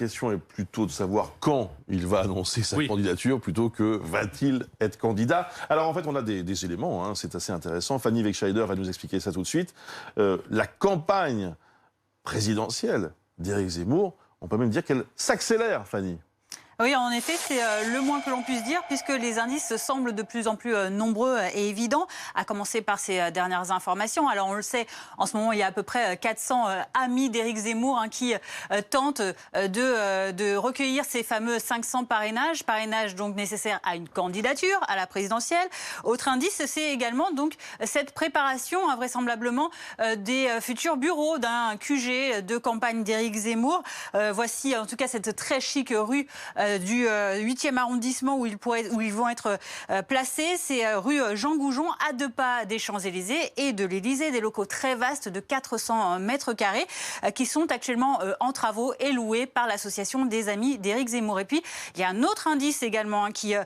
question est plutôt de savoir quand il va annoncer sa candidature plutôt que va-t-il être candidat. Alors en fait, on a des éléments, hein, c'est assez intéressant. Fanny Wegscheider va nous expliquer ça tout de suite. La campagne présidentielle d'Éric Zemmour, on peut même dire qu'elle s'accélère, Fanny. Oui, en effet, c'est le moins que l'on puisse dire, puisque les indices semblent de plus en plus nombreux et évidents, à commencer par ces dernières informations. Alors, on le sait, en ce moment, il y a à peu près 400 amis d'Éric Zemmour qui tentent de recueillir ces fameux 500 parrainages donc nécessaires à une candidature à la présidentielle. Autre indice, c'est également donc cette préparation, vraisemblablement, des futurs bureaux d'un QG de campagne d'Éric Zemmour. Voici en tout cas cette très chic rue du 8e arrondissement où ils vont être placés. C'est rue Jean Goujon, à 2 pas des Champs-Élysées et de l'Élysée, des locaux très vastes de 400 mètres carrés qui sont actuellement en travaux et loués par l'association des amis d'Éric Zemmour. Et puis, il y a un autre indice également qui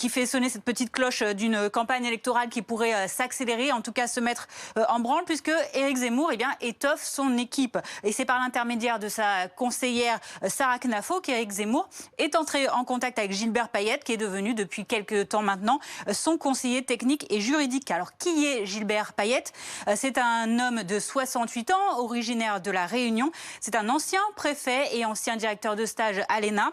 fait sonner cette petite cloche d'une campagne électorale qui pourrait s'accélérer, en tout cas se mettre en branle, puisque Éric Zemmour étoffe son équipe. Et c'est par l'intermédiaire de sa conseillère Sarah Knafo qu'Éric Zemmour est entré en contact avec Gilbert Payette, qui est devenu depuis quelques temps maintenant son conseiller technique et juridique. Alors, qui est Gilbert Payette? C'est un homme de 68 ans, originaire de La Réunion. C'est un ancien préfet et ancien directeur de stage à l'ENA.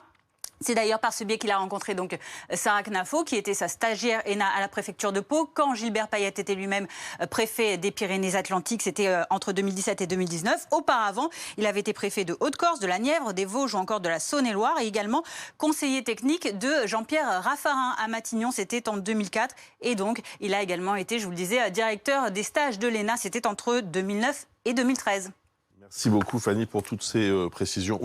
C'est d'ailleurs par ce biais qu'il a rencontré donc Sarah Knafo, qui était sa stagiaire ENA à la préfecture de Pau, quand Gilbert Payette était lui-même préfet des Pyrénées-Atlantiques. C'était entre 2017 et 2019. Auparavant, il avait été préfet de Haute-Corse, de la Nièvre, des Vosges ou encore de la Saône-et-Loire, et également conseiller technique de Jean-Pierre Raffarin à Matignon. C'était en 2004. Et donc, il a également été, je vous le disais, directeur des stages de l'ENA. C'était entre 2009 et 2013. Merci beaucoup, Fanny, pour toutes ces précisions.